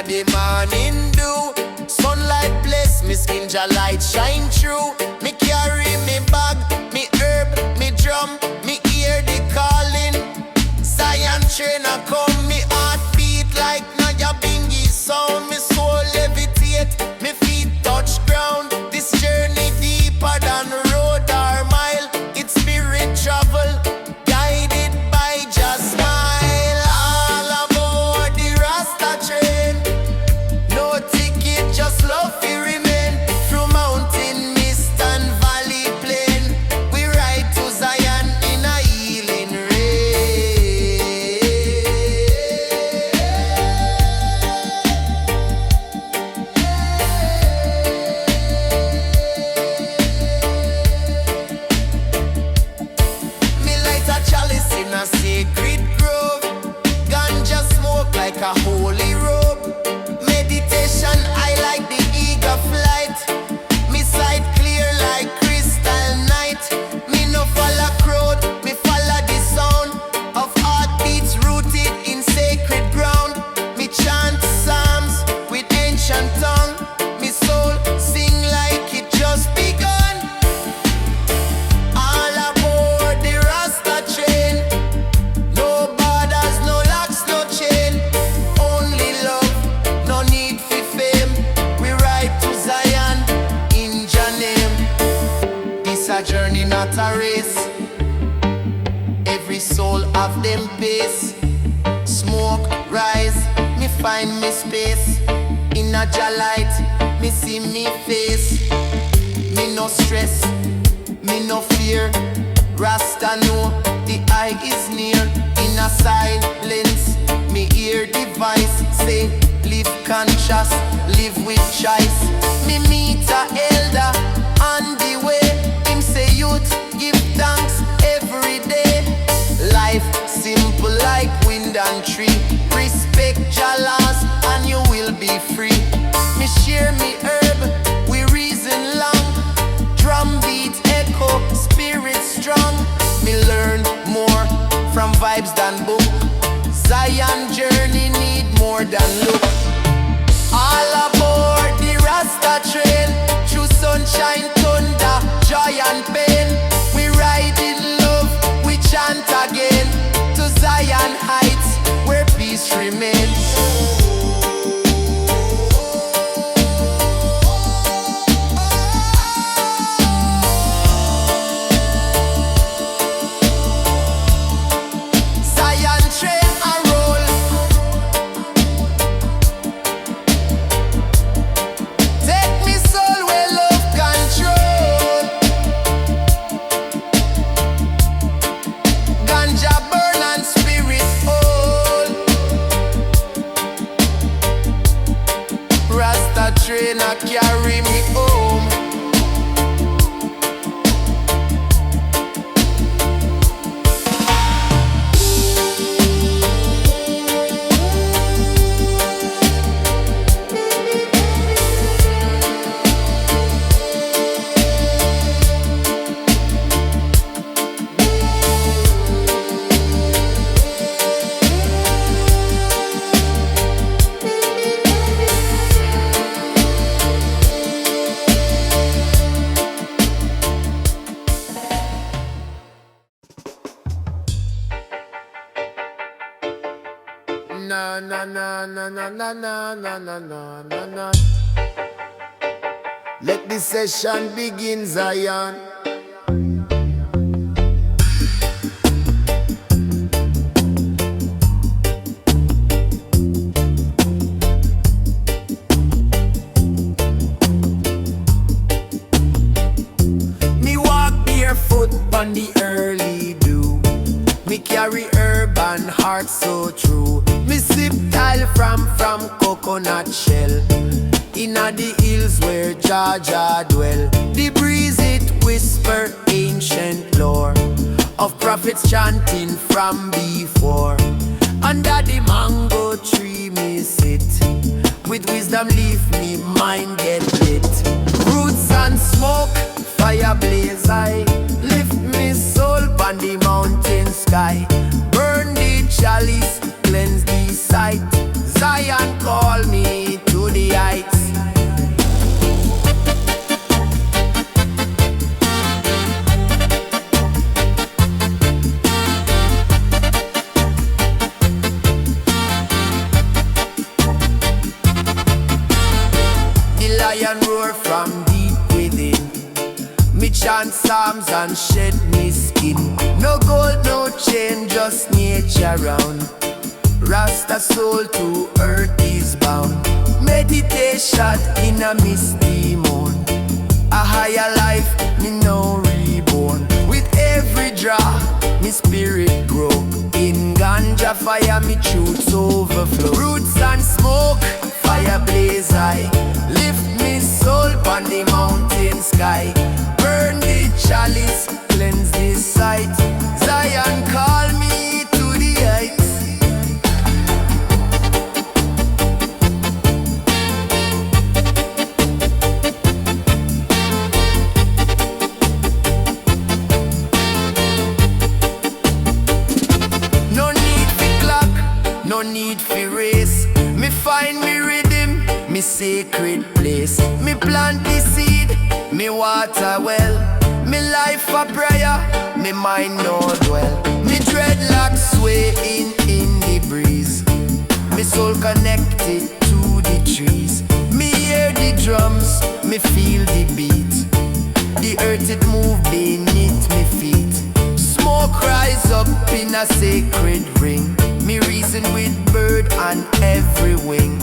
The morning dew, sunlight bless me skin, ja light shine through. Me carry me bag, me herb, me drum, me hear the calling. Zion train a come, me heart beat like Naya Bingy sound. Me soul levitate, me feet touch ground. This journey deeper than road or mile. It's spirit travel, guided by just smile. All aboard the Rasta train. No ticket, just love to remain. Through mountain, mist and valley plain, we ride to Zion in a healing rain. Me light a chalice in a sacred grove. Ganja smoke like a holy robe. Meditation, I like the eager flight. Me sight clear like crystal night. Me no follow crowd, me follow the sound of heartbeats rooted in sacred ground. Me chant psalms with ancient tongue. Me soul sing like it just begun. All aboard the Rasta train. No borders, no locks, no chain. Only love, no need for fame. We ride to Zion in Jah name. This a journey, not a race. Every soul of them pace. Smoke rise, me find me space. In a Jah light, me see me face. Me no stress, me no fear. Rasta know the eye is near. In a silence, me hear the voice say, live conscious, live with choice. Me meet a elder on the way. Him say, youth, give thanks every day. Life simple like wind and tree. Respect your laws and you will be free. Me share me herb, we reason long. Drum beat echo, spirit strong. Me learn more from vibes than book. Zion journey need more than look. All aboard the Rasta train. Through sunshine, thunder, joy and pain. We ride in love, we chant again. To Zion heights, where peace remains. Zion train a roll. Take me soul where love control. Ganja burn and spirit hold. Rasta train a carry me home. Na na na na na na na na na na na na. Let the session begin, Zion. Me on the early dew. Me carry herb and heart so true. Me sip tile from coconut shell. Inna the hills where Jaja dwell. The breeze it whisper ancient lore of prophets chanting from before. Under the mango tree me sit, with wisdom leave me mind get lit. Roots and smoke, fire blaze high. Lift me soul on the mountain sky. Burn the chalice, cleanse the sight. Zion call me to the heights. And roar from deep within. Me chant psalms and shed me skin. No gold, no chain, just nature round. Rasta soul to earth is bound. Meditation in a misty moon. A higher life, me no reborn. With every draw, me spirit grow. In ganja fire, me truths overflow. Roots and smoke, fire blaze high. Lift me soul on the mountain sky. Burn the chalice, cleanse the sight. Zion call me to the heights. No need for clock, no need for race. Me find me rhythm, me sacred place. Me plant the seed, me water well. Me life a prayer, me mind no dwell. Me dreadlocks sway in the breeze. Me soul connected to the trees. Me hear the drums, me feel the beat. The earth it move beneath me feet. Smoke rise up in a sacred ring. Me reason with bird and every wing.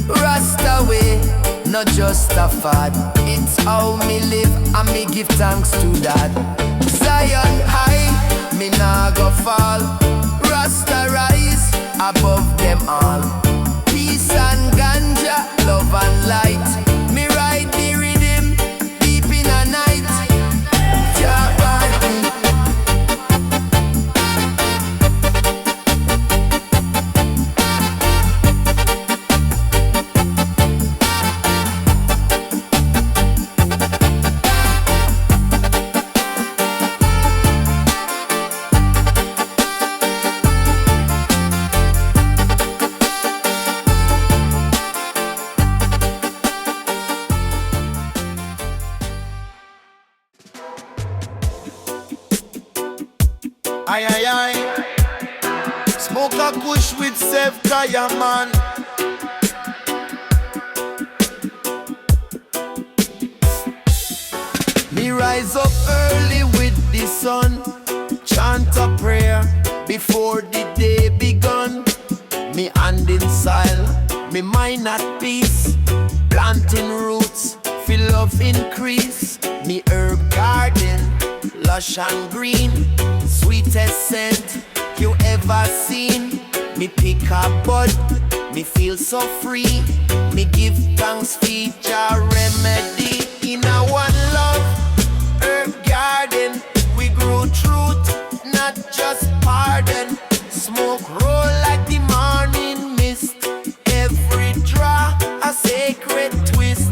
Rasta way, not just a fad. It's how me live and me give thanks to that. Zion high, me nah go fall. Rasta rise above them all. Peace and ganja, love and light. Me ride the rhythm deep in a night. Aye, aye, aye. Smoke a kush with Sev Kaya, man. Me rise up early with the sun. Chant a prayer before the day begun. Me hand in soil, me mind at peace. Planting roots, feel love increase. Me herb garden, lush and green. Sweetest scent you ever seen. Me pick a bud, me feel so free. Me give thanks for your remedy. In a one love herb garden, we grow truth, not just pardon. Smoke roll like the morning mist. Every draw a sacred twist.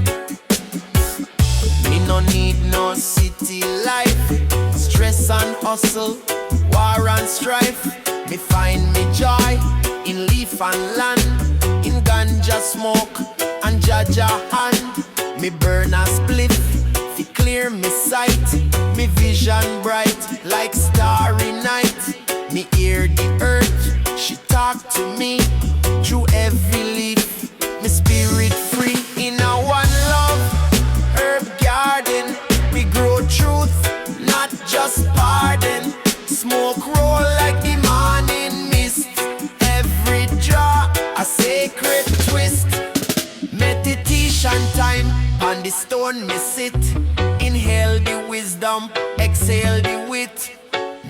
Me no need no city life. Stress and hustle, war and strife. Me find me joy in leaf and land. In ganja smoke and Jaja hand. Me burn a spliff, fi clear me sight. Me vision bright like starry night. Me hear the earth, she talk to me. Through every leaf, me spirit free. In a one love herb garden, we grow truth, not just pardon. Smoke roll like the morning mist. Every draw a sacred twist. Meditation time, on the stone me sit. Inhale the wisdom, exhale the wisdom. it.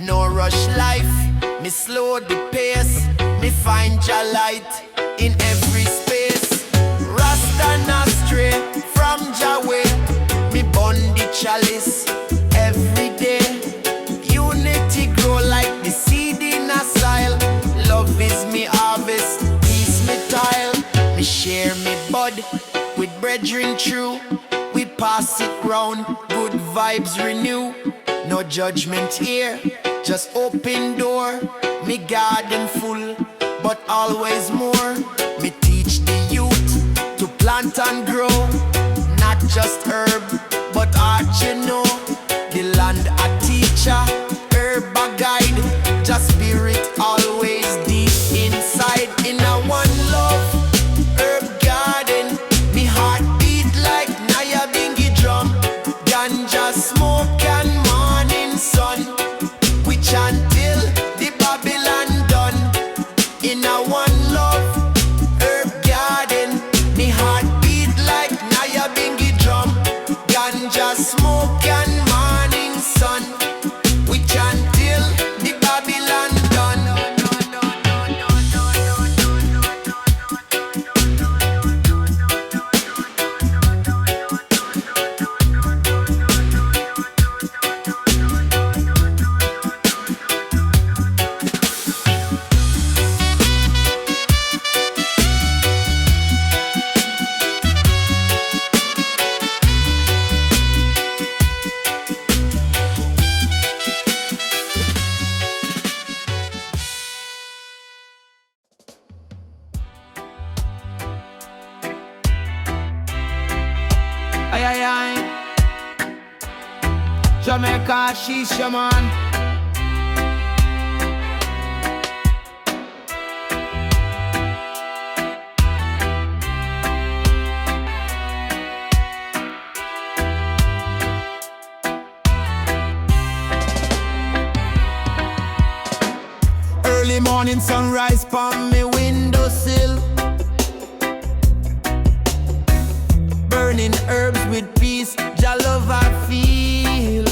No rush life, me slow the pace. Me find your light in every space. Rasta not stray from your way. Me burn the chalice every day. Unity grow like the seed in a soil. Love is me harvest, peace me tile. Me share me bud with brethren true. We pass it round, good vibes renew. No judgment here, just open door. Me garden full, but always more. Me teach the youth to plant and grow. Not just herb, but art, you know. The land a teacher, herb a guide. Just spirit always deep inside. In a one love, herb garden. Me heart beat like Naya Bingy drum. Ganja smoke and morning sun. We chant till the Babylon done. In a one love, herb garden. Me heart beat like Naya Bingy drum. Ganja smoke and morning sun. We chant till the Babylon done. Aye, aye, aye. Jamaica, she's your man. Early morning sunrise on me windowsill. Burning herbs with peace, Jah love I feel.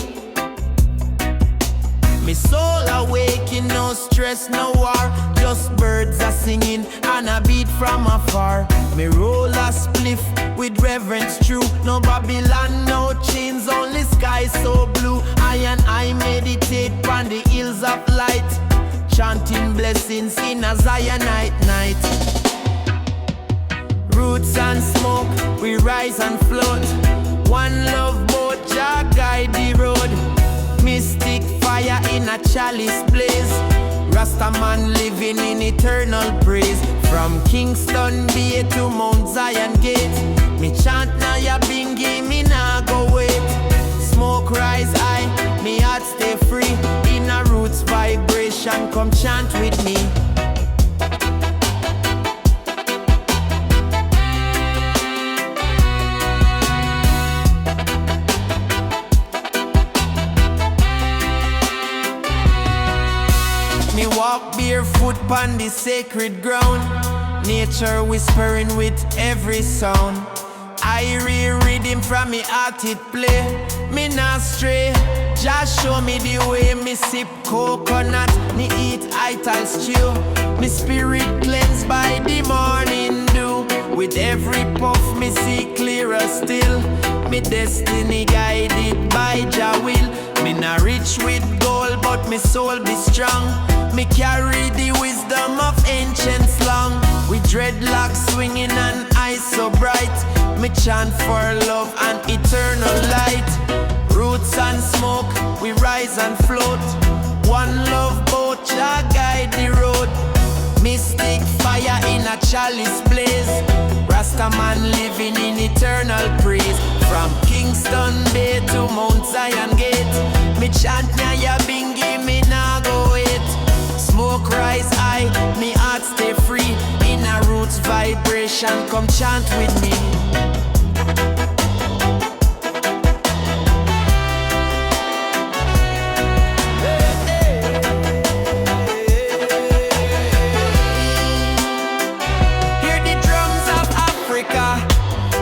Me soul awaking, no stress, no war. Just birds are singing and a beat from afar. Me roll a spliff with reverence true. No Babylon, no chains, only sky so blue. I meditate on the hills of light, chanting blessings in a Zionite night. Roots and smoke, we rise and float. One love boat, Jah guide the road. Mystic fire in a chalice blaze. Rasta man living in eternal praise. From Kingston Bay to Mount Zion Gate. Me chant Naya Bingy, me nah go wait. Smoke rise high, me heart stay free. In a roots vibration, come chant with me. Me walk barefoot on the sacred ground. Nature whispering with every sound. Irie rhythm from me heart it play. Me not stray, just show me the way. Me sip coconut, me eat ital stew. Me spirit cleansed by the morning dew. With every puff me see clearer still. Me destiny guided by Jah will. Me not rich with gold, but me soul be strong. Me carry the wisdom of ancient slang. With dreadlocks swinging and eyes so bright. Me chant for love and eternal light. Roots and smoke, we rise and float. One love boat, Jah guide the road. Mystic fire in a chalice blaze. Rasta man living in eternal praise. From Kingston Bay to Mount Zion Gate. Me chant Naya Bingy, me nah go wait. Smoke rise high, me heart stay free. In a roots vibration, come chant with me. Hear the drums of Africa,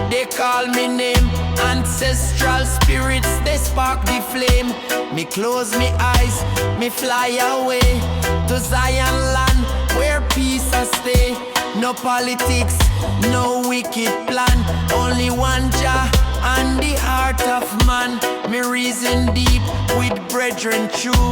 they call me name. Ancestral spirits, they spark the flame. Me close me eyes, me fly away to Zion land where peace I stay. No politics, no wicked plan, only one Jah and the heart of man. Me reason deep with brethren true,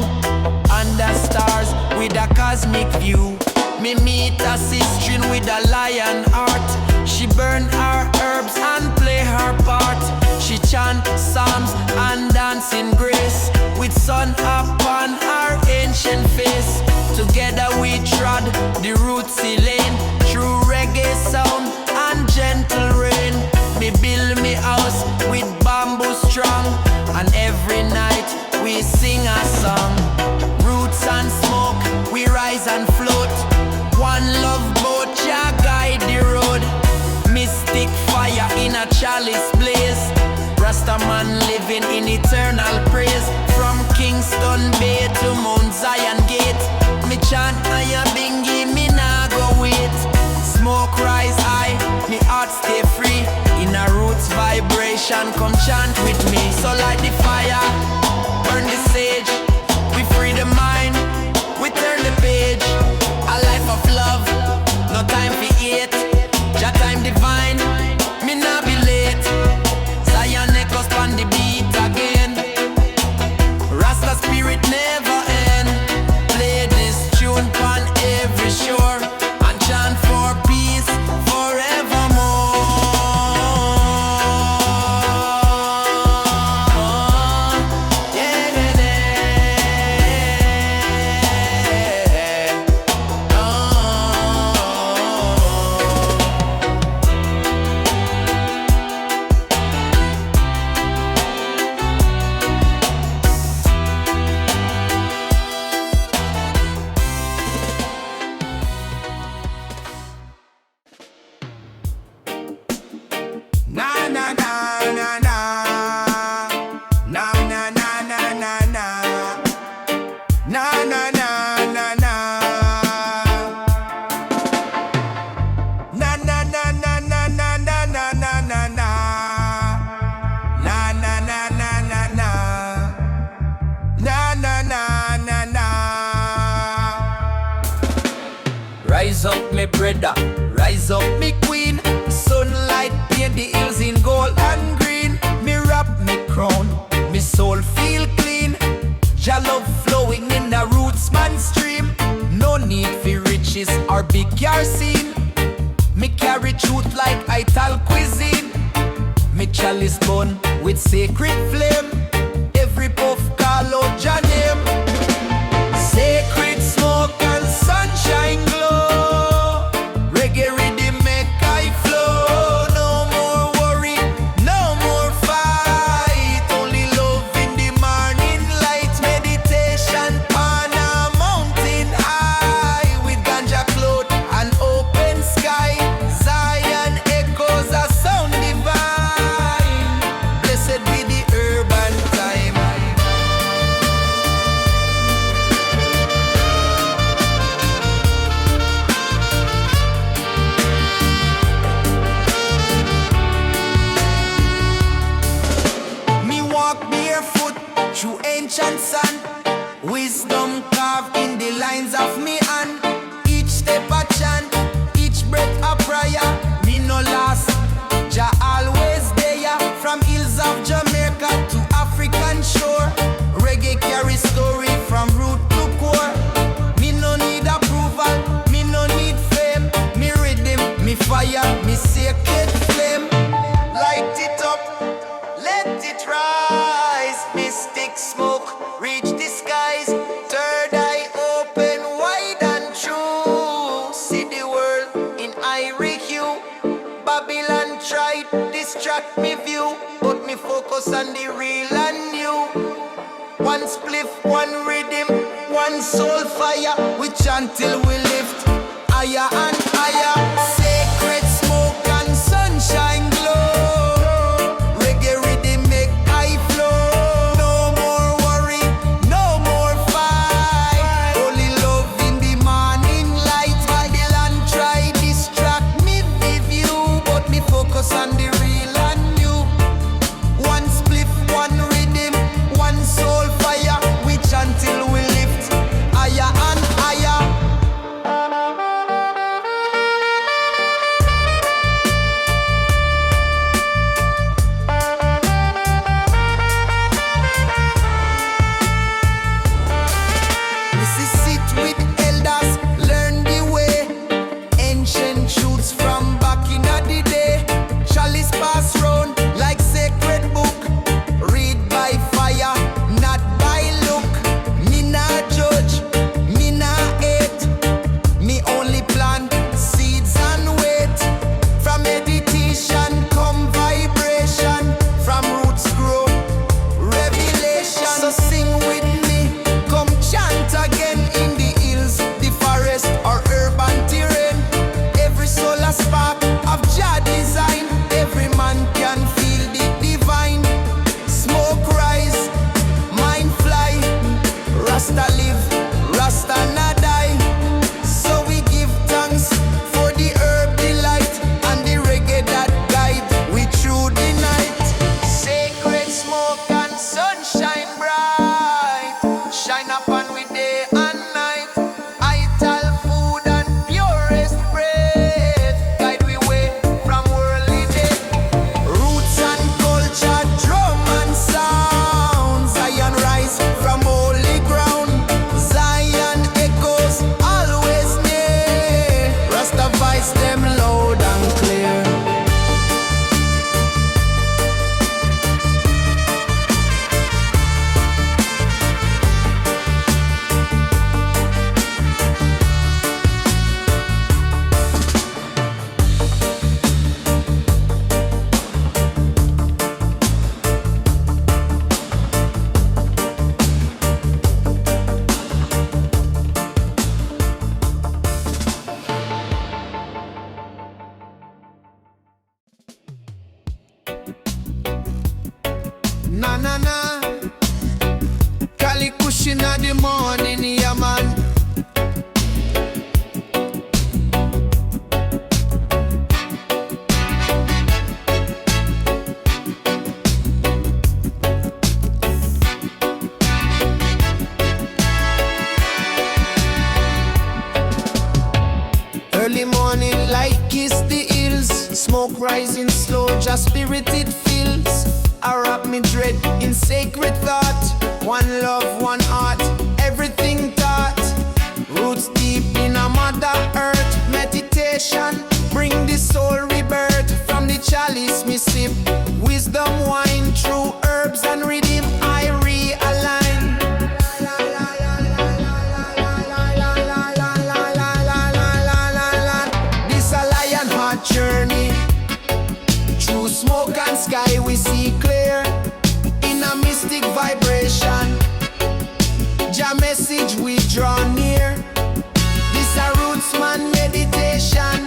under stars with a cosmic view. Me meet a sister with a lion heart. She burn her herbs and play her part. She chant psalms and dance in grace, with sun upon her ancient face. Together we trod the rootsy lane, through reggae sound and gentle rain. Me build me house with bamboo strong, and every night we sing a song. Roots and smoke, we rise and float. One love boat, Jah guide the road. Mystic fire in a chalice blaze. Rasta man living in eternal praise. From Kingston Bay to Mount Zion Gate, me chant higher bingy, me nah go wait. Smoke rise high, me heart stay free. In a roots vibration, come chant with me. So light the fire, burn the sage. We free the mind, we turn the page. A life of love, no time for hate. Jah time divine, me nah be late. Zion echoes on the beat again. Rasta spirit never end. Play this tune on every shore, and chant for peace forevermore. Yeah, yeah, yeah. Na na na na na. Na na na na na na. Na na na na na. Na na na na na na na na na na na. Na na na na na na. Na na na na na. Rise up, me brother, rise up, me queen. Sunlight paint the hills in gold and green. Me wrap me crown, me soul feel clean. Jah love flowing in a roots man stream. No need for riches or big car scene. Me carry truth like ital cuisine. Me chalice bun with sacred flame. Every puff call out Jah name. Sacred smoke and sunshine glow. Reggae rhythm make I flow. No more worry, no more fight. Only love in the morning light. Meditation on a mountain high, with ganja cloth and open sky. Zion echoes a sound divine. Blessed be the urban time. Me walk barefoot through ancient sand. Wisdom carved in the lines of me hand. Each step a chant, each breath a prayer. Me no lost, Jah always there. From hills of Jamaica to African shore, reggae carry story from root to core. Me no need approval, me no need fame. Me rhythm, me fire, me sacred flame. Light it up, let it rise. Mystic smoke reach the skies. Third eye open wide and true. See the world in Irie hue. Babylon tried distract me view, but me focus on the real and new. One spliff, one rhythm, one soul fire. We chant till we lift higher and higher. Sacred smoke and sunshine glow. Reggae rhythm make I flow. No more worry, no more fight. Only love in the morning light. Babylon try distract me with you, but me focus on the real and new. One spliff, one rhythm, one soul rising slow, just spirit it fills. I wrap me dread in sacred thought. One love, one heart, everything taught. Roots deep in a mother earth. Meditation, bring the soul rebirth. From the chalice me sip wisdom wine. Through herbs and rhythm I realign. This a lion heart journey. Through smoke and sky we see clear. In a mystic vibration, Jah message we draw near. This a roots man meditation.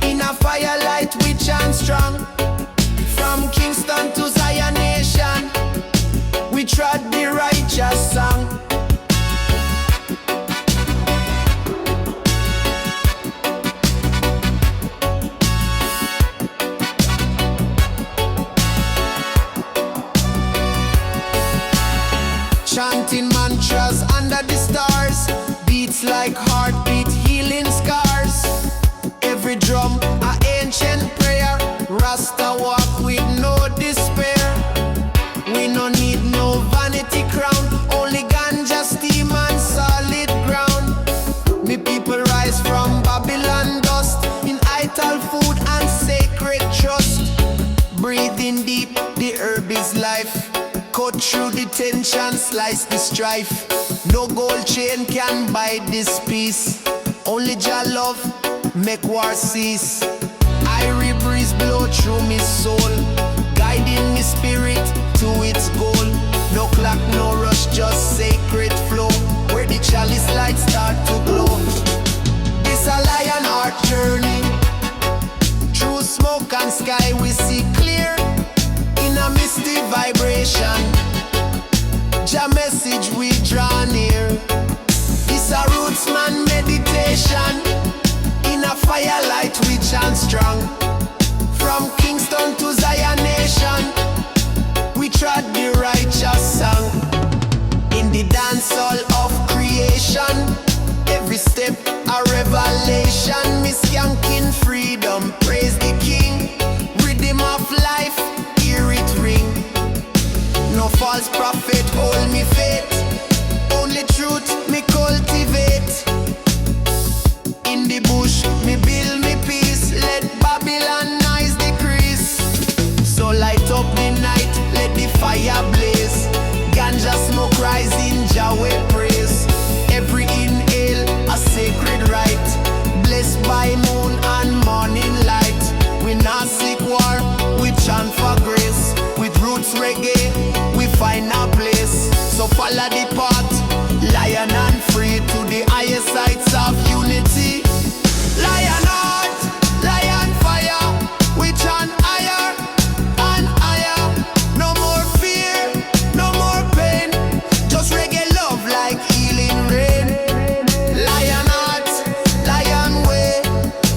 In a firelight we chant strong. From Kingston to Zion Nation, we trod the righteous song. Chanting mantras under the stars. Beats like heartbeat, healing scars. Every drum a ancient prayer. Rasta walk with no despair. We no need no vanity crown. Only ganja, steam and solid ground. Me people rise from Babylon dust. In ital food and sacred trust. Breathing deep, the herb is life. Cut through the tension, slice the strife. No gold chain can buy this peace. Only Jah love make war cease. Irie breeze blow through me soul, guiding me spirit to its goal. No clock, no rush, just sacred flow, where the chalice lights start to glow. It's a lion heart journey. Through smoke and sky we see clear. In a misty vibration, Jah message we draw near. It's a roots man meditation. In a firelight we chant strong. From Kingston to Zion Nation, we trod the righteous song. In the dance hall of creation, every step a revelation. Me skanking freedom, praise the King. Rhythm of life, hear it ring. No false prophet hold me faith. Only truth me cultivate. In the bush me build me peace. Let Babylon noise decrease. So light up the night, let the fire blaze. Ganja smoke rising, Jah we praise. Every inhale a sacred rite. Blessed by moon and morning light. We not seek war, we chant for grace. With roots reggae, we find our place. So follow the path, lion and free, to the highest heights of unity. Lion heart, lion fire, we chant higher and higher. No more fear, no more pain, just reggae love like healing rain. Lion heart, lion way,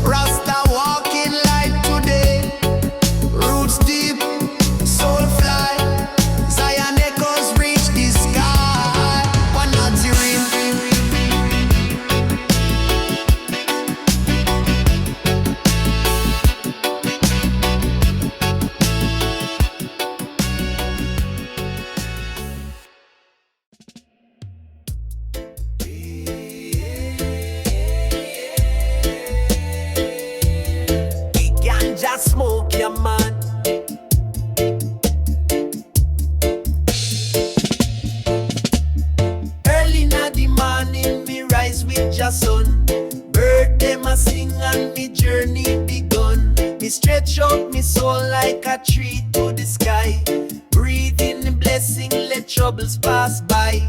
Rasta walking light today. Roots deep, soul fly, Zion echoes reach the sky. One not ganja smoke, yeah man. Early in the morning, me rise with Jah sun. Bird them a sing and me journey begun. Me stretch out me soul like a tree to the sky. Breathe in the blessing, let troubles pass by.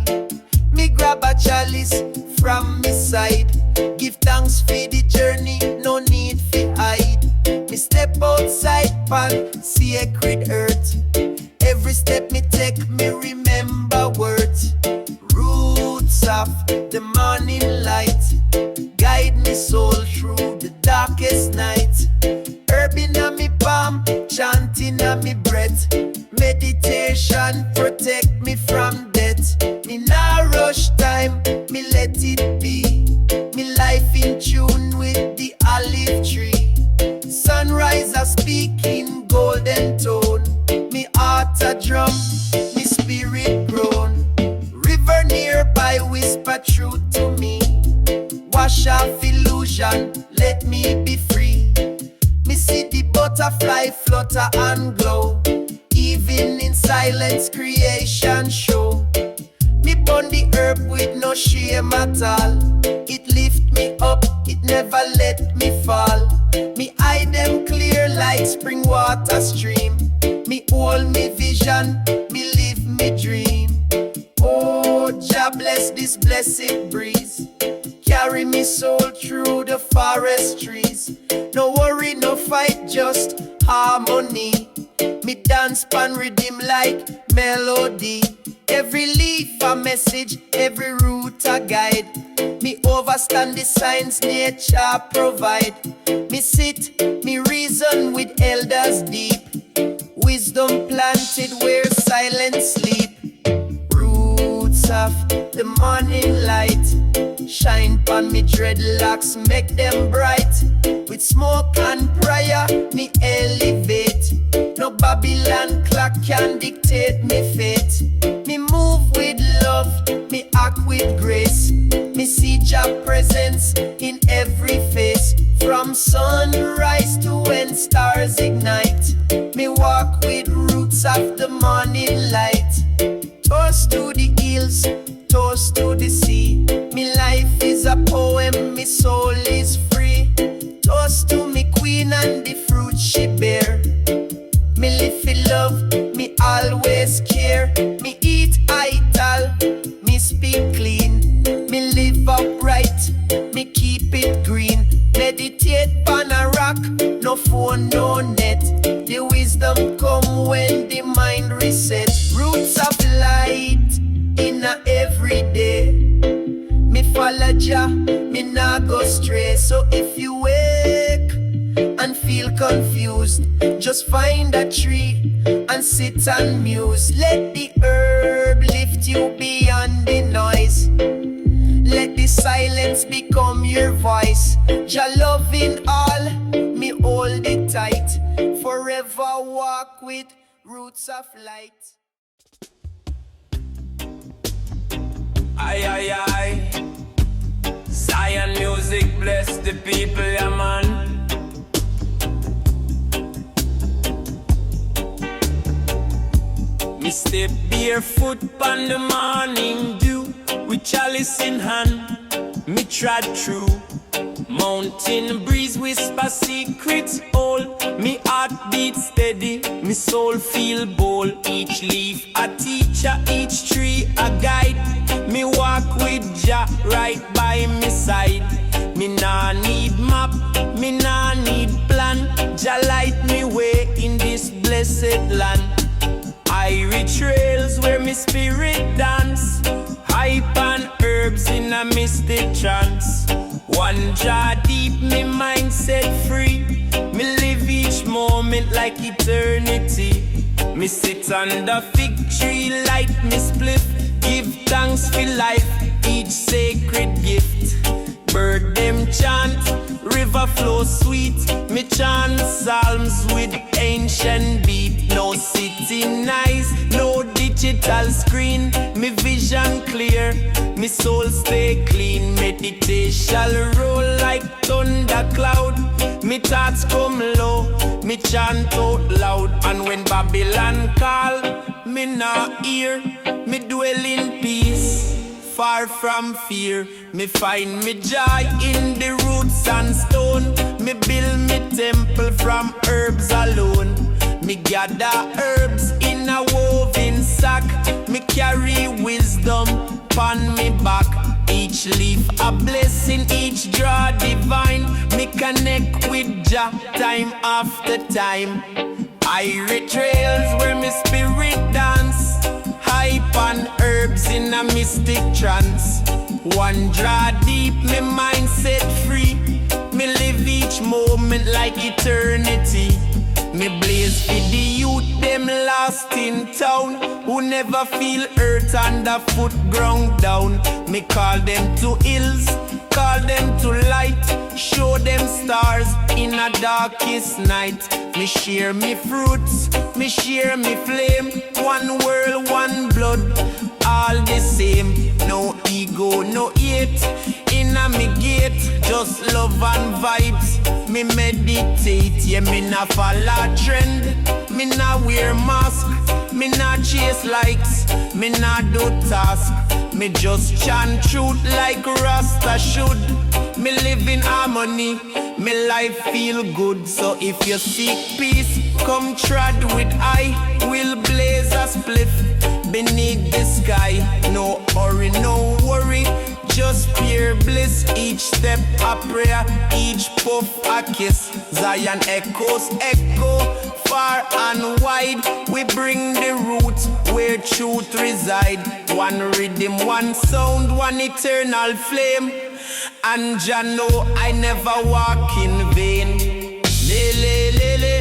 Me grab a chalice from me side. Give thanks for the journey, no need for hide. Me step outside pan sacred earth. Every step me take, me remember worth. Roots of the morning light, guide me soul through the darkest night. Herb inna me palm, chanting on me breath. Meditation protect me from death. Me nah rush time, me let it be. Me life in tune with the olive tree. Sunrise I speak whisper truth to me. Wash off illusion, let me be free. Me see the butterfly flutter and glow. Even in silence, creation show. Me burn the herb with no shame at all. It lift me up, it never let me fall. Me eye them clear like spring water stream. Me hold me vision, me live me dream. Oh, Jah bless this blessed breeze. Carry me soul through the forest trees. No worry, no fight, just harmony. Me dance pan rhythm like melody. Every leaf a message, every root a guide. Me overstand the signs nature provide. Me sit, me reason with elders deep. Wisdom planted where silence sleep. Roots of the morning light shine pon me dreadlocks, make them bright. With smoke and prayer, me elevate. No Babylon clock can dictate me fate. Me move with love, me act with grace. Me see Jah presence in every face. From sunrise to when stars ignite. Me walk with roots of the morning light. Toast to the hills, toast to the sea. Me life is a poem, me soul is free. Toast to me queen and the fruit she bear. Me live for love, me always care. Me eat idle, me speak clean. Me live upright, me keep it green. Meditate on a rock, no phone, no net. The wisdom come when the mind resets. Roots of light in a everyday. Me follow Jah, me nah go stray. So if you wake and feel confused, just find a tree and sit and muse. Let the herb lift you beyond the noise. Let the silence become your voice. Jah loving all, me hold it tight. Forever walk with roots of light. Aye, aye, aye. Zion music bless the people, yeah man. Me step barefoot on the morning dew, with chalice in hand, me trod through. Mountain breeze whisper secrets all. Me heart beat steady, me soul feel bold. Each leaf a teacher, each tree a guide. Me walk with Jah right by me side. Me nah need map, me nah need plan. Jah light me way in this blessed land. Irie Trails where me spirit dance. Hype and herbs in a mystic trance. One jar deep, me mind set free. Me live each moment like eternity. Me sit under fig tree, light me spliff. Give thanks for life, each sacred gift. Bird them chant, river flow sweet. Me chant psalms with ancient beat. No city nice, no digital screen. Me vision clear, me soul stay clean. Meditation roll like thunder cloud. Me thoughts come low, me chant out loud. And when Babylon call, me not hear. Me dwell in peace, far from fear. Me find me joy in the roots and stone. Me build me temple from herbs alone. Me gather herbs in a woven sack. Me carry wisdom upon me back. Each leaf a blessing, each draw divine. Me connect with Jah time after time. Irie Trails where me spirit dance. Hype and herbs in a mystic trance. One draw deep, me mind set free. Me live each moment like eternity. Me blaze for the youth, them lost in town, who never feel earth underfoot ground down. Me call them to hills, call them to light. Show them stars in a darkest night. Me share me fruits, me share me flame. One world, one blood, all the same. No ego, no love and vibes. Me meditate, yeah, me na follow trend. Me na wear mask, me na chase likes. Me na do task, me just chant truth like Rasta should. Me live in harmony, me life feel good. So if you seek peace, come trod with I. We'll blaze a spliff beneath the sky. No hurry, no worry, just pure bliss. Each step a prayer, each puff a kiss. Zion echoes echo far and wide. We bring the roots where truth reside. One rhythm, one sound, one eternal flame. And Jah know I never walk in vain. Le, le, le, le.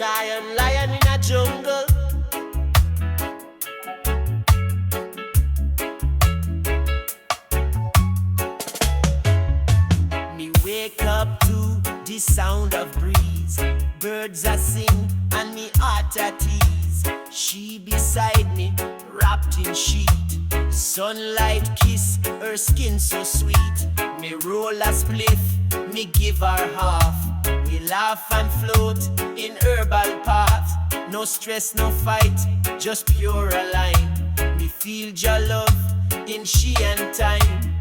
I am lion in a jungle. Me wake up to the sound of breeze. Birds are sing and me heart at ease. She beside me, wrapped in sheet. Sunlight kiss, her skin so sweet. Me roll a spliff, me give her half. We laugh and float in herbal path. No stress, no fight, just pure align. Me feel your love in she and time.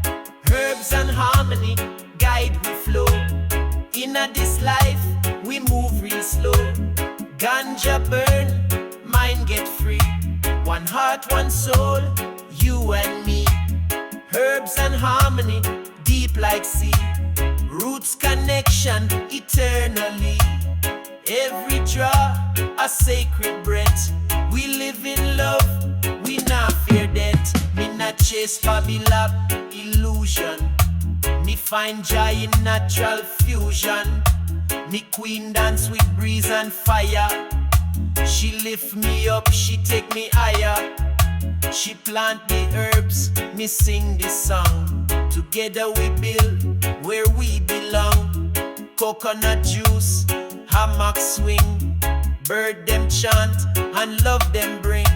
Herbs and harmony guide we flow. Inna this life we move real slow. Ganja burn, mind get free. One heart, one soul, you and me. Herbs and harmony deep like sea. Roots connection eternally. Every draw a sacred breath. We live in love, we not fear death. Me not chase Babylon illusion. Me find joy in natural fusion. Me queen dance with breeze and fire. She lift me up, she take me higher. She plant the herbs, me sing this song. Together we build where we belong. Coconut juice, hammock swing. Bird them chant and love them bring.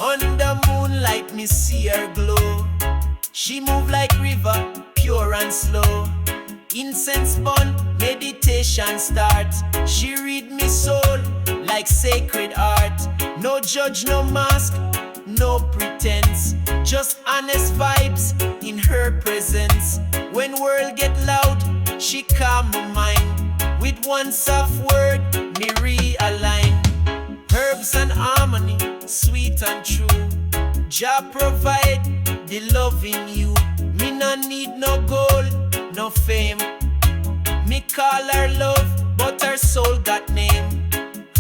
Under moonlight me see her glow. She move like river, pure and slow. Incense burn, meditation start. She read me soul like sacred art. No judge, no mask, no pretense. Just honest vibes in her presence. When world get loud, she calm my mind. With one soft word, me realign. Herbs and harmony, sweet and true. Jah provide the love in you. Me no need no gold, no fame. Me call her love, but her soul got name.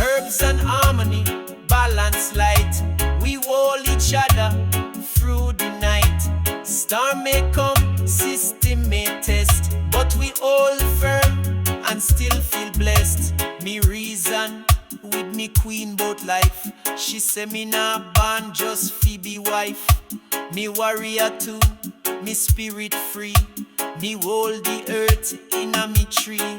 Herbs and harmony, balance light. We hold each other through the night. Storm may come, system may test, but we hold firm and still feel blessed. Me reason with me queen both life. She say me nah born just Phoebe wife. Me warrior too, me spirit free. Me hold the earth in a me tree.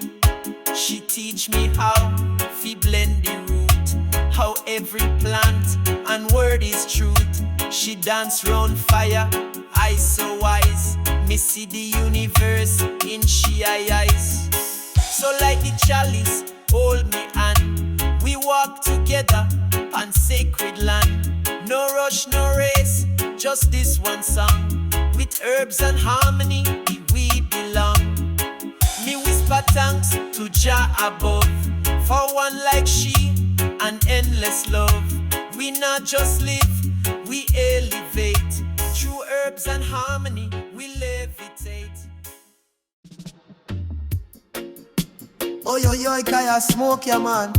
She teach me how fi blend the root, how every plant and word is truth. She dance round fire, I so wise. Me see the universe in she eyes. So like the chalice, hold me hand. We walk together on sacred land. No rush, no race, just this one song. With herbs and harmony, we belong. Me whisper thanks to Jah above, for one like she, an endless love. We not just live, we elevate. Through herbs and harmony, we levitate. Oh yo yo, kaya smoke ya man.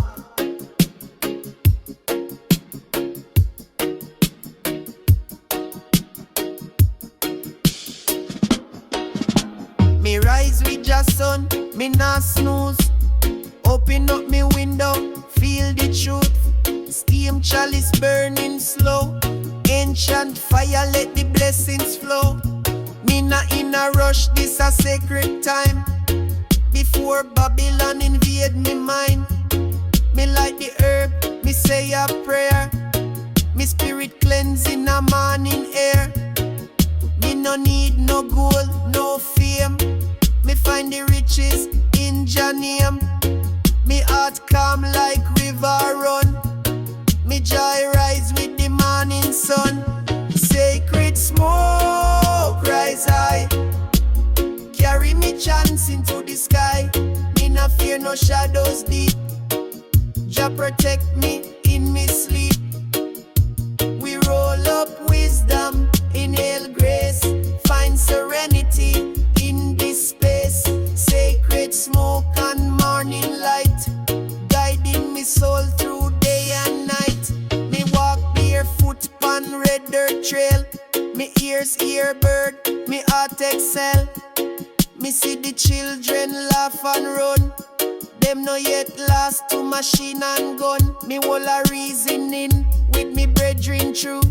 me not snooze. Open up me window, feel the truth. Steam chalice burning slow. Ancient fire, let the blessings flow. Me not in a rush, this a sacred time. Before Babylon invade me mind. Me light the herb, me say a prayer. Me spirit cleansing a morning air. Me no need no gold, no fame. Me find the riches in Jah name. Me heart calm like river run. Me joy rise with the morning sun. Sacred smoke rise high. Carry me chance into the sky. Me no fear no shadows deep. Jah protect me in me sleep. We roll up wisdom, inhale grace. Find serenity in this space. Sacred smoke and morning light, guiding me soul through day and night. Me walk barefoot on red dirt trail. Me ears hear bird, me heart excel. Me see the children laugh and run. Them no yet lost to machine and gun. Me whole a reasoning with me brethren true.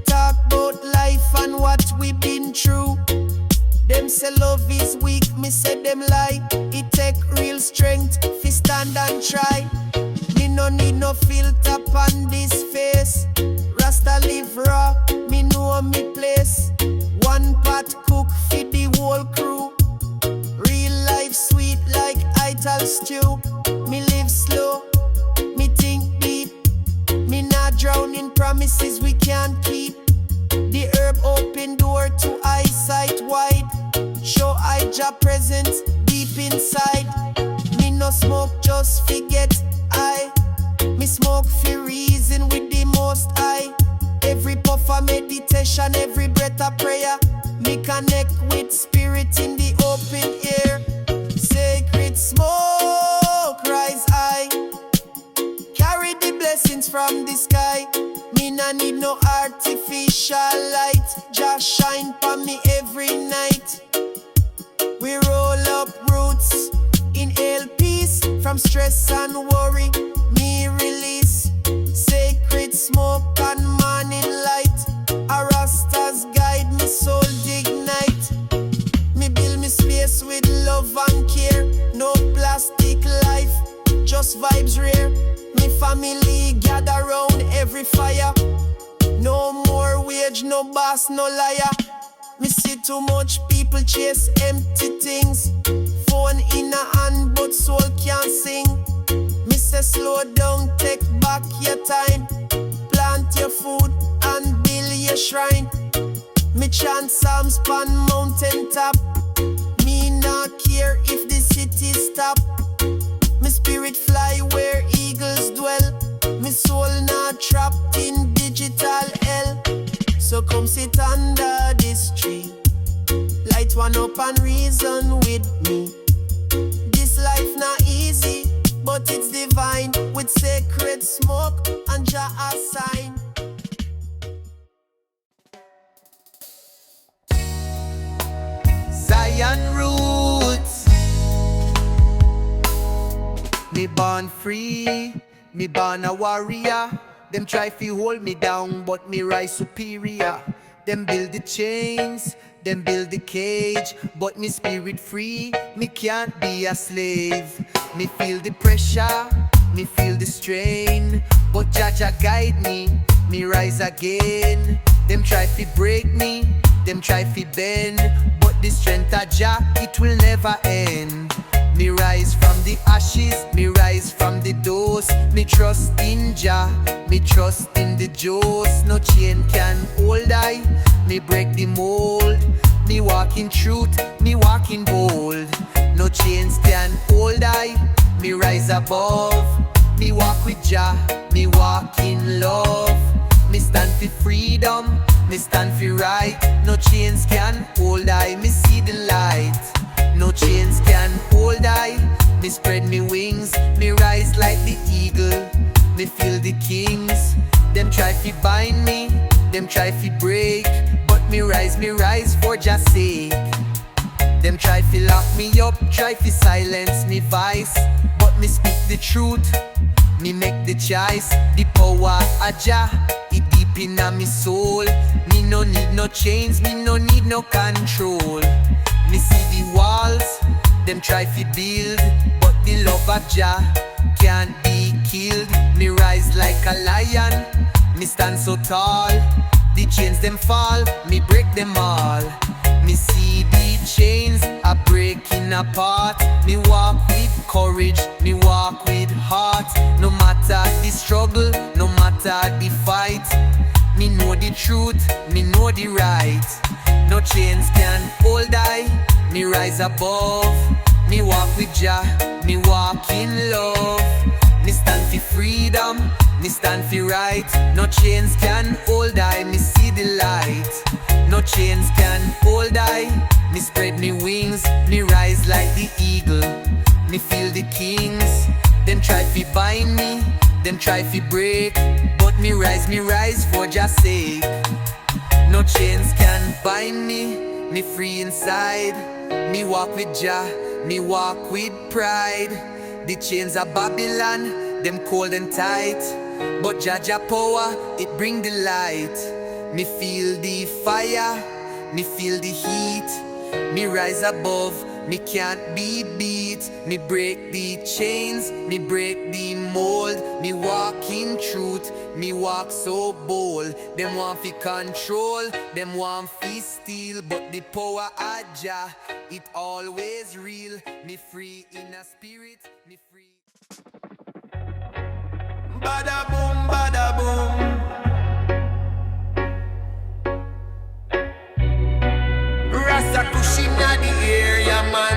Talk about life and what we been through. Them say love is weak, me say them lie. It take real strength fi stand and try. Me no need no filter on this face. Rasta live raw, me know me place. One pot cook fi the whole crew. Real life sweet like ital stew. Me live slow, me think deep. Me not drown in promises we can't keep. The herb open door to eyesight wide. Show I Jah presence deep inside. Me no smoke just forget I. Me smoke for reason with the most high. Every puff of meditation, every breath of prayer. Me connect with spirit in the open air. Sacred smoke rise high. Carry the blessings from the sky. Me no need no artificial light. Just shine for me every night. We roll up roots, inhale peace. From stress and worry, me release. Sacred smoke and morning light. A Rasta's guide me soul ignite. Me build me space with love and care. No plastic life, just vibes rare. Me family gather round every fire. No more wage, no boss, no liar. Me see too much people chase empty things. Phone in a hand but soul can't sing. Me say slow down, take back your time. Plant your food and build your shrine. Me chant psalms pan mountain top. Me not care if the city stop. Me spirit fly where eagles dwell. Me soul not trapped in digital hell. So come sit under this tree. Light one up and reason with me. This life not easy, but it's divine. With sacred smoke and Jah a sign. Zion roots. Me born free, me born a warrior. Them try fi hold me down, but me rise superior. Them build the chains, them build the cage, but me spirit free, me can't be a slave. Me feel the pressure, me feel the strain, but Jah guide me, me rise again. Them try fi break me, them try fi bend, but the strength of Jah, it will never end. Me rise from the ashes, me rise from the dose. Me trust in Jah, me trust in the Joes. No chain can hold I, me break the mold. Me walk in truth, me walk in bold. No chains can hold I, me rise above. Me walk with Jah, me walk in love. Me stand for freedom, me stand for right. No chains can hold I, me see the light. No chains can hold I, me spread me wings. Me rise like the eagle, me feel the kings. Them try fi bind me, them try fi break, but me rise for Jah sake. Them try fi lock me up, try fi silence me voice, but me speak the truth, me make the choice. The power of Jah, it deep inna me soul. Me no need no chains, me no need no control. Me see the walls, them try fi build, but the love of Jah can't be killed. Me rise like a lion, me stand so tall. The chains them fall, me break them all. Me see the chains are breaking apart. Me walk with courage, me walk with heart. No matter the struggle, no matter the fight, me know the truth, me know the right. No chains can hold I, me rise above. Me walk with Jah, me walk in love. Me stand for freedom, me stand for right. No chains can hold I, me see the light. No chains can hold I, me spread me wings. Me rise like the eagle, me feel the kings. Them try fi bind me, them try fi break, but me rise for Jah's sake. No chains can bind me free inside. Me walk with Jah, me walk with pride. The chains of Babylon, them cold and tight, but Jah power, it bring the light. Me feel the fire, me feel the heat. Me rise above, me can't be beat. Me break the chains, me break the mold. Me walk in truth, me walk so bold. Them want fi control, them want fi steal, but the power of Jah, it always real. Me free in a spirit, me free. Bada boom, bada boom. Rasta pushing at the area, man.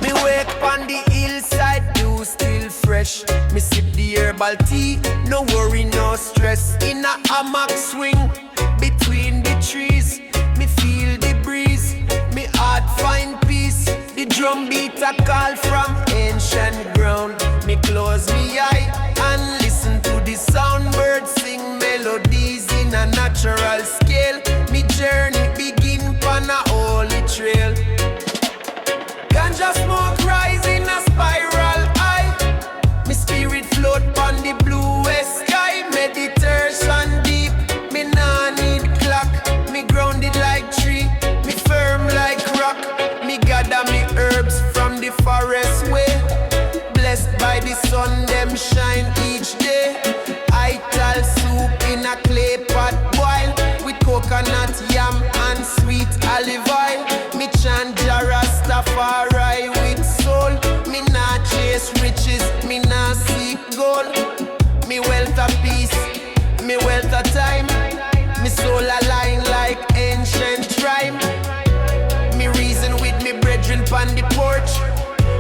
Me wake on the hillside, dew still fresh. Me sip the herbal tea, no worry, no stress. In a hammock swing between the trees, me feel the breeze, me heart find peace. The drum beat a call from ancient ground. Me close me eye and listen to the sound. Birds sing melodies in a natural scale. Me journey begin on a holy trail. Ganja smoke rise in a spiral high. Me spirit float on the bluest sky. Meditation deep, me nah need clock. Me grounded like tree, me firm like rock. Me gather me herbs from the forest way. Blessed by the sun, them shine each day. I tell soup in a clay pot boil, with coconut, yam and sweet olive oil. Me chant Jah Rastafari with soul. Me nah chase riches, me nah seek gold. Me wealth of peace, me wealth of time. Me soul align like ancient rhyme. Me reason with me brethren pon the porch.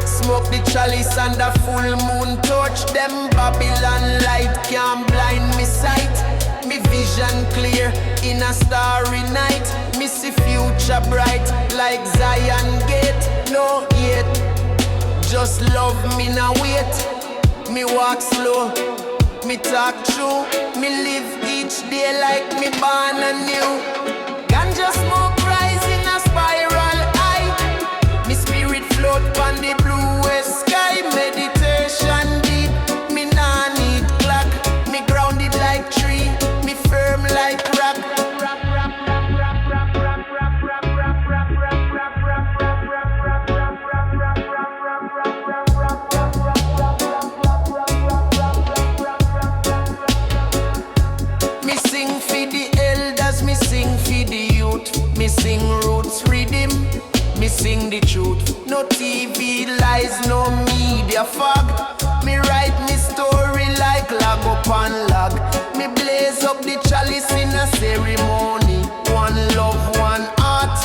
Smoke the chalice and the full moon torch. Them Babylon light can't blind me sight. Me vision clear in a starry night. Me see future bright like Zion gate. No hate, just love me now wait. Me walk slow, me talk true. Me live each day like me born anew. Ganja smoke rise in a spiral high. Me spirit float on the bluest sky. Meditation deep, me nah need clock. Me grounded like tree, me firm like rock. Me sing for the elders, me sing for the youth. Me sing roots rhythm, me sing the truth. No TV lies, no media fog. Me write me story like log upon log. Me blaze up the chalice in a ceremony. One love, one heart,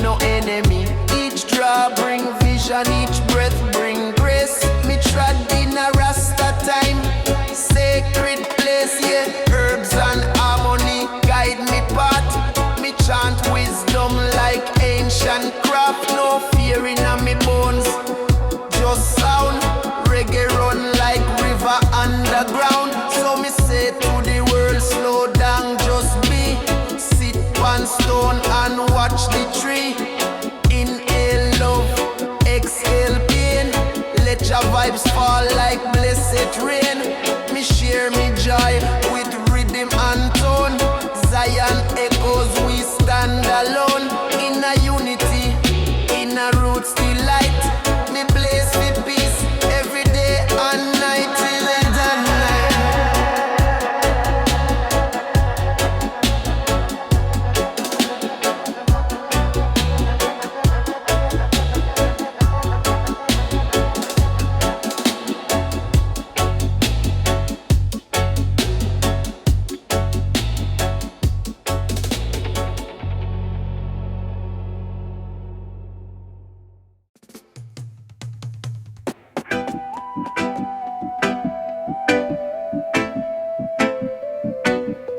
no enemy. Each draw bring vision, each breath bring grace. Me trod in a Rasta time, sacred place, yeah. Herbs and harmony guide me path. Me chant wisdom like ancient craft. No fear in me bones, just sound. Reggae run like river underground. So me say to the world, slow down, just be. Sit on stone and watch the tree.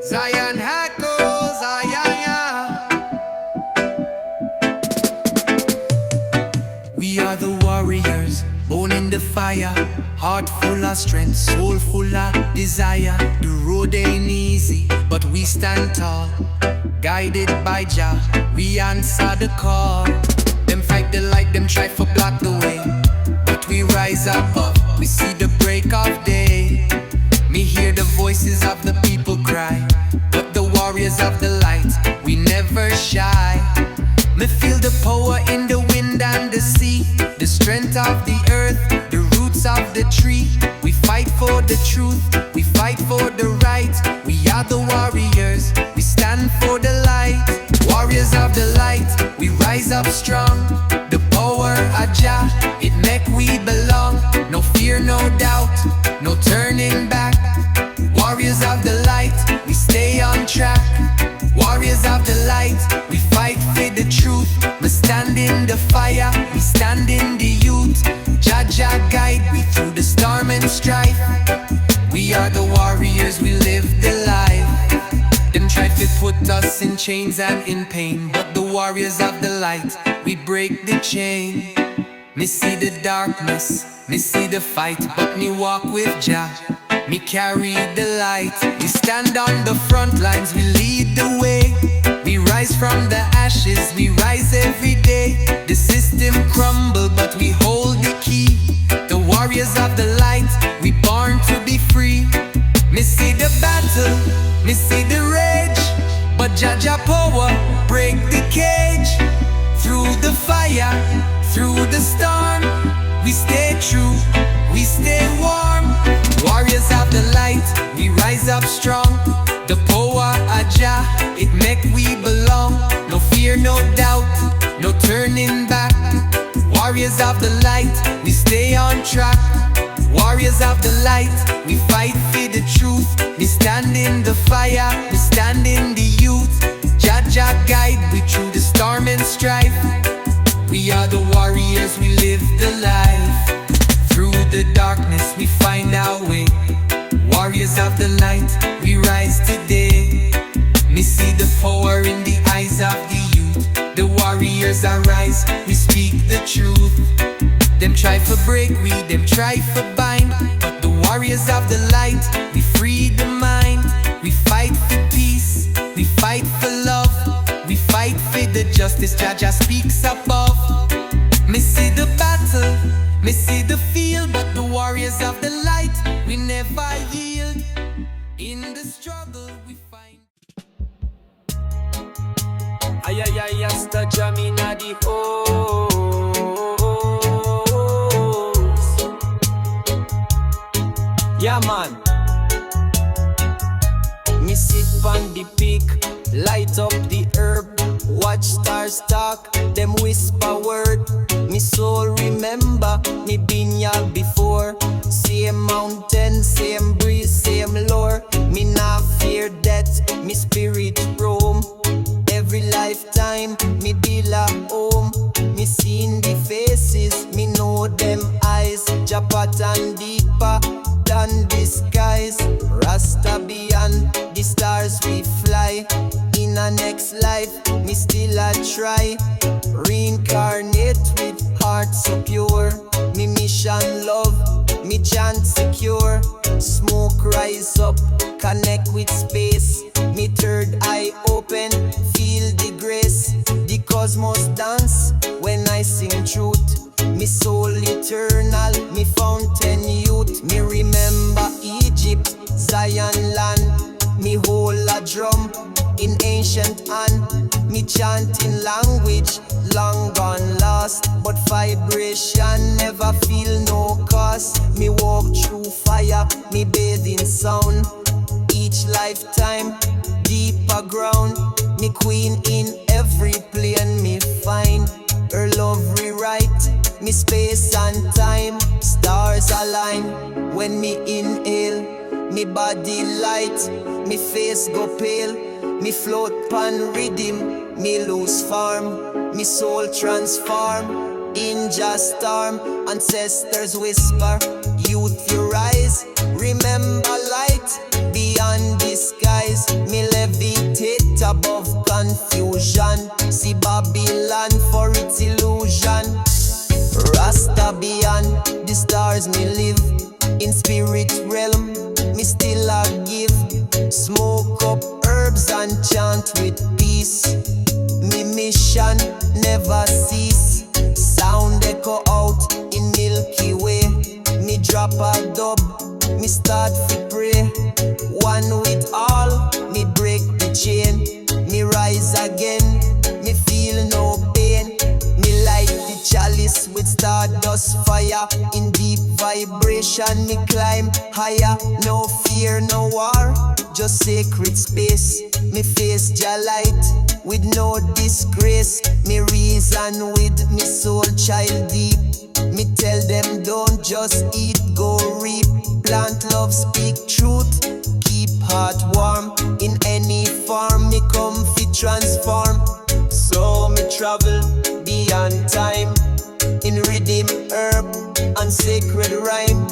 Zion echoes, We are the warriors, born in the fire. Heart full of strength, soul full of desire. The road ain't easy, but we stand tall. Guided by Jah, we answer the call. Them fight the light, them try to block the way, but we rise above, we see the break of day. Me hear the voices of the people cry, but the warriors of the light, we never shy. Me feel the power in the wind and the sea, the strength of the earth, the roots of the tree. We fight for the truth, we fight for the right. We are the warriors, we stand for the light. Warriors of the light, we rise up strong. The power of Jah, it make we belong. No fear, no doubt, no turning back. Warriors of the light, we stay on track. Warriors of the light, we fight for the truth. We stand in the fire, we stand in the youth. Jah Jah guide we through the storm and strife. We are the warriors, we live the life. Them try to put us in chains and in pain, but the warriors of the light, we break the chain. Me see the darkness, me see the fight, but me walk with Jah. Me carry the light. We stand on the front lines, we lead the way. We rise from the ashes, we rise every day. The system crumble, but we hold the key. The warriors of the light, we born to be free. Me see the battle, me see the rage, but Jah Jah power break the cage. Through the fire, through the storm, we stay true, we stay warm. Warriors of the light, we rise up strong. The power of Jah, it make we belong. No fear, no doubt, no turning back. Warriors of the light, we stay on track. Warriors of the light, we fight for the truth. We stand in the fire, we stand in the youth. Jah Jah guide we through the storm and strife. We are the warriors, we live the life. Through the darkness we find our way. Warriors of the light, we rise today. Me see the power in the eyes of the youth. The warriors arise, we speak the truth. Them try for break we, them try for bind, but the warriors of the light, we free the mind. We fight for peace, we fight for love. We fight for the justice Jah Jah speaks above. Me see the battle, me see the field, but the warriors of the light, we never yield. In the struggle we find. Ay ay ay, Rasta Jam inna the house. Yeah man. Me sit on the peak, light up the herb, watch stars talk, them whisper word. Me soul remember, me been here before. Same mountain, same breeze, same lore. Me not fear death, me spirit roam. Every lifetime, me deal a home. Me seen the faces, me know them eyes. Japat and deeper than the skies. Rasta beyond the stars we fly. In a next life, me still a try. Reincarnate with heart so pure. Me mission love, me chant secure. Smoke rise up, connect with space. Me third eye open, feel the grace. The cosmos dance when I sing truth. Me soul eternal, me fountain youth. Me remember Egypt, Zion land. Me hold a drum in ancient hand. Me chanting language long gone lost, but vibration never feel no cost. Me walk through fire, me bathe in sound. Each lifetime, deeper ground. Me queen in every plane me find. Her love rewrite me space and time. Stars align when me inhale. Me body light, me face go pale. Me float pan rhythm, me lose form. Me soul transform in just storm. Ancestors whisper, youth you rise. Remember light beyond the skies. Me spirit realm, me still a give. Smoke up herbs and chant with peace. Me mission never cease. Sound echo out in Milky Way. Me drop a dub, me start to pray. One with all, me break the chain. Me rise again, me feel no pain. Me light the chalice with stardust fire. In deep vibration, me climb higher. No fear, no war, just sacred space. Me face Jah light with no disgrace. Me reason with me soul child deep. Me tell them don't just eat, go reap. Plant love, speak truth, keep heart warm. In any form, me come fit transform. So me travel beyond time, in rhythm, herb, and sacred rhyme.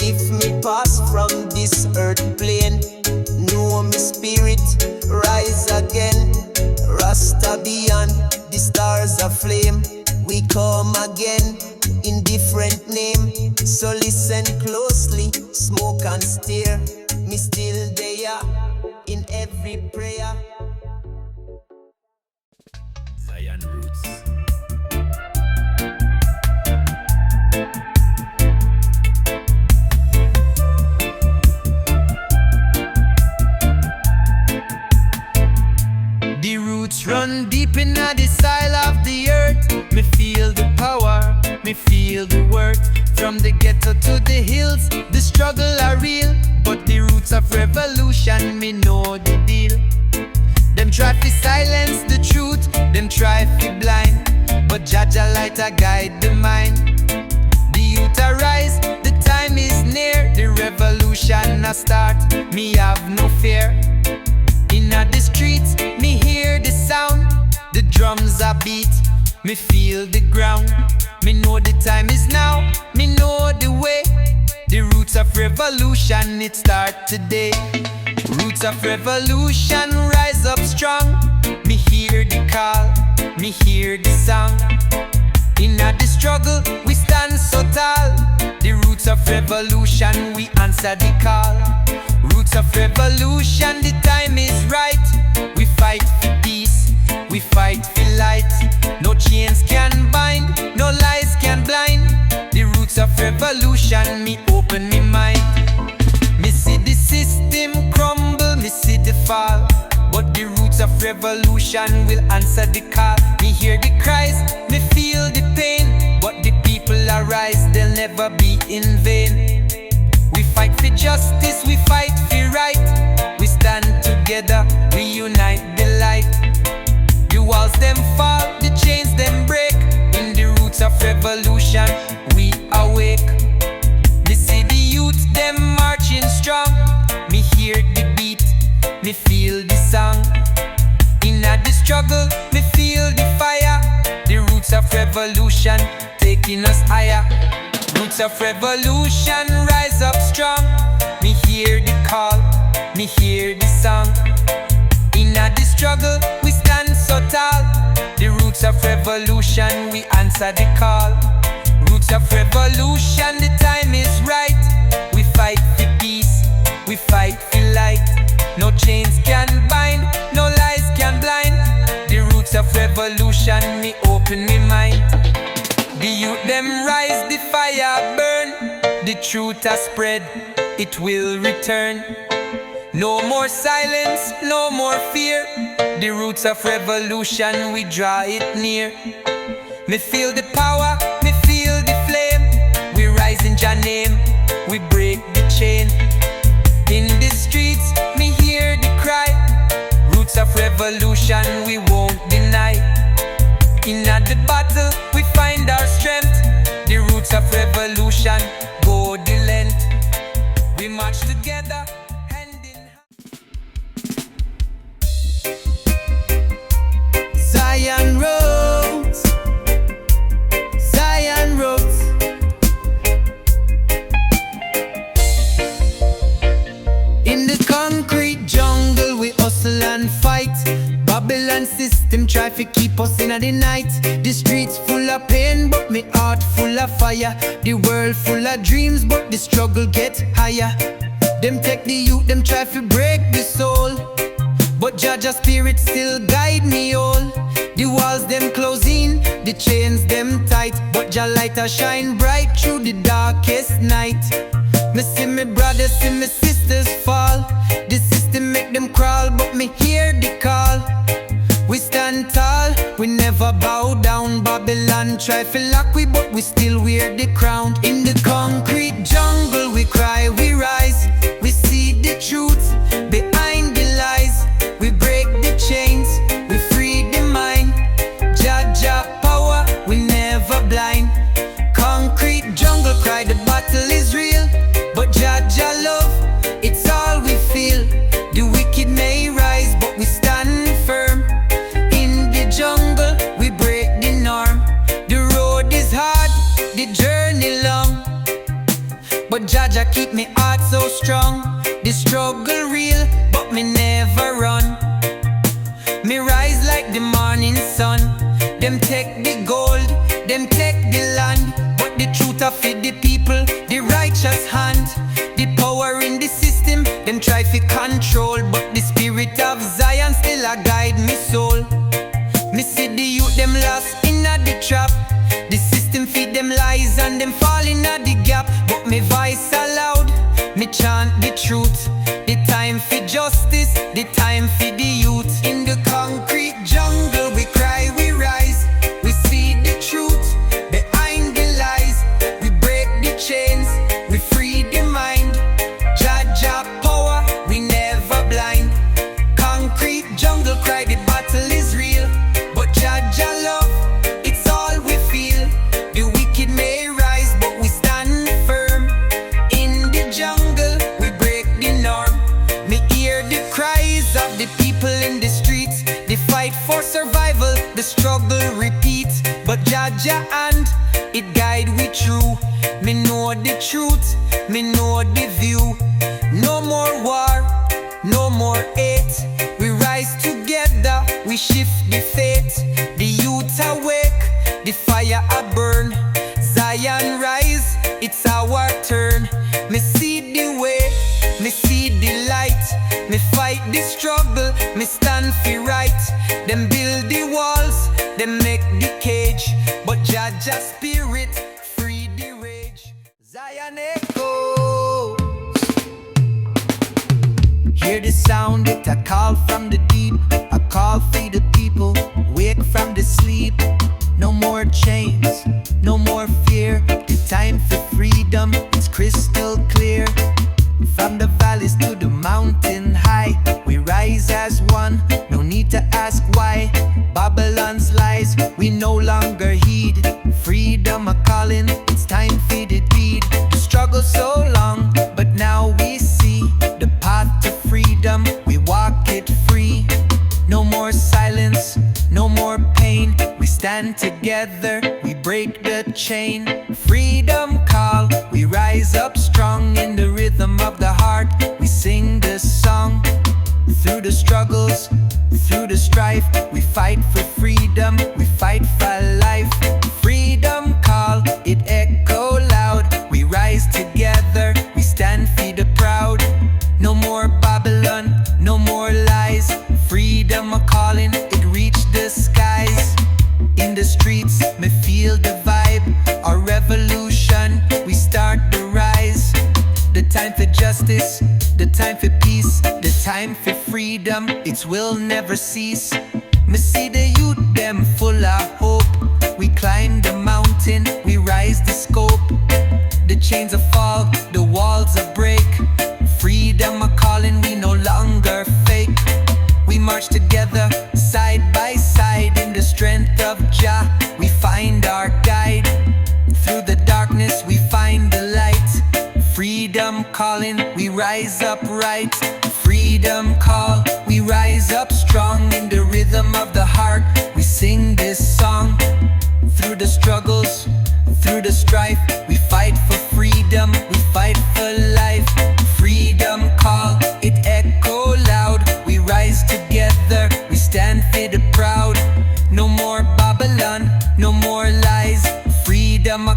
If me pass from this earth plane, know me spirit rise again. Rasta beyond, the stars aflame. We come again in different name. So listen closely, smoke and stare. Me still there in every prayer. Zion Roots. The roots run deep in the soil of the earth. Me feel the power, me feel the worth. From the ghetto to the hills, the struggle are real. But the roots of revolution, me know the deal. Them try to silence the truth, them try to blind. But Jaja light a guide the mind. The youth arise, the time is near. The revolution a start, me have no fear. Inna the streets, me hear the sound. The drums are beat, me feel the ground. Me know the time is now, me know the way. The roots of revolution, it start today. Roots of revolution, rise up strong. Me hear the call, me hear the song. Inna the struggle, we stand so tall. The roots of revolution, we answer the call. Roots of revolution, the time is right. We fight for peace, we fight for light. No chains can bind, no lies can blind. The roots of revolution, me open me mind. Me see the system crumble, me see the fall. But the roots of revolution will answer the call. Me hear the cries, me feel the pain. But the people arise, they'll never be in vain. We fight for justice, we fight for right. We stand together, we unite the light. The walls them fall, the chains them break. In the roots of revolution, we awake. Me see the youth them marching strong. Me hear the beat, me feel the song. Inna the struggle, me feel the fire. The roots of revolution taking us higher. Roots of revolution rise up strong. Me hear the call, me hear the song. Inna the struggle, we stand so tall. The roots of revolution, we answer the call. Roots of revolution, the time is right. We fight for peace, we fight for light. No chains can bind, no lies can blind. The roots of revolution, me open me mind. The youth them rise, the fire burn. The truth has spread, it will return. No more silence, no more fear. The roots of revolution, we draw it near. Me feel the power, me feel the flame. We rise in Jah name, we break the chain. In the streets, me hear the cry. Roots of revolution, we won't deny. In the battle, we find our strength. The roots of revolution, go the length. We march together, hand in hand. Zion roads, Zion roads. In the concrete jungle, we hustle and fight. Babylon system try to keep us in the night. The streets full of pain, but me heart heart full of fire. The world full of dreams, but the struggle get higher. Them take the youth, them try to break the soul, but Jaja spirit still guide me all. The walls them closing, the chains them tight, but Jah light a shine bright through the darkest night. Me see me brothers, see me sisters fall. The system make them crawl, but me hear the call. We stand tall, we never bow down. Babylon try to lock we, but we still wear the crown. In the concrete jungle we cry, we rise. We see the truth behind the lies. We break the chains, we free the mind. Jaja power, we never blind. Concrete jungle cry, the battle is real, but Jaja love, it's all we feel. The wicked may rise, but we stand firm. In the jungle, we break the norm. The road is hard, the journey long, but Jaja keep me heart so strong. The struggle real, but me never run. Me rise like the morning sun. Them take the gold, them take the land, but the truth of it, the people, the righteous hand. The power in the system, them try to control, but the spirit of Zion still a guide me soul. Me see the youth, them lost in the trap. The system feed them lies and them fall in the gap, but me voice aloud, me chant the truth. The time for justice, the time for the youth. In the concrete jungle we cry, we rise. We see the truth behind the lies. We break the chains, we free the mind. Jaja power, we never blind. Concrete jungle cry, the battle is real, but Jaja love, it's all we feel. The wicked may rise, but we stand firm. In the jungle, we break the norm. Me hear the cries of the people in the streets. They fight for survival, the struggle repeats, but Jaja and it guide we through. Me know the truth, me know the view. No more war, no more hate. We rise together, we shift the fate. The youth awake, the fire a burn. Zion rise, it's our turn. Me see the way, me see the light. Me fight the struggle, me stand for right. Them build the walls, them make the cage, but Jaja spirit free the rage. Zion echoes, hear the sound, it a call from the deep. A call for the people, wake from the sleep. No more chains, no more fear. The time for freedom, it's crystal clear. From the valleys to the mountain high, we rise as one, no need to ask why. Babylon's lies, we no longer heed. Freedom a calling, it's time for the deed. The struggle so long, but now we see the path to freedom, we walk it free. No more silence, no more pain. We stand together, we break the chain. Freedom call, we rise up strong. In the rhythm of the heart, we sing this song. Through the struggles, through the strife, we fight for freedom, we fight for life. Freedom call, it echo loud. We rise together, we stand for the proud. No more Babylon, no more lies. Freedom a calling, it reached the skies. In the streets, me feel the vibe. Our revolution, we start the rise. The time for justice, the time for peace, the time for freedom, its will never cease. Me see the youth, them full of hope. We climb the mountain, we rise the scope. The chains are fall, the walls are break. Freedom a calling, we no longer fake. We march together, side by side. In the strength of Jah, we find our guide. Through the darkness, we find the light. Freedom calling, we rise up right. Freedom call, we rise up strong. In the rhythm of the heart, we sing this song. Through the struggles, through the strife, we fight for freedom, we fight for life. Freedom call, it echo loud. We rise together, we stand for the proud. No more Babylon, no more lies. Freedom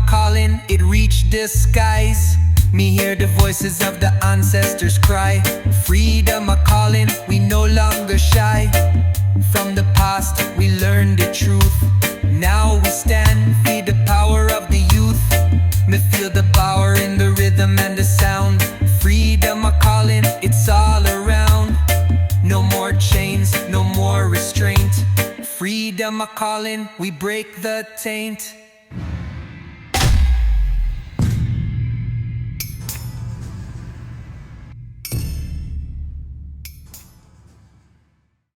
the skies. Me hear the voices of the ancestors cry. Freedom a calling, we no longer shy. From the past we learned the truth. Now we stand, feel the power of the youth. Me feel the power in the rhythm and the sound. Freedom a calling, it's all around. No more chains, no more restraint. Freedom a calling, we break the taint.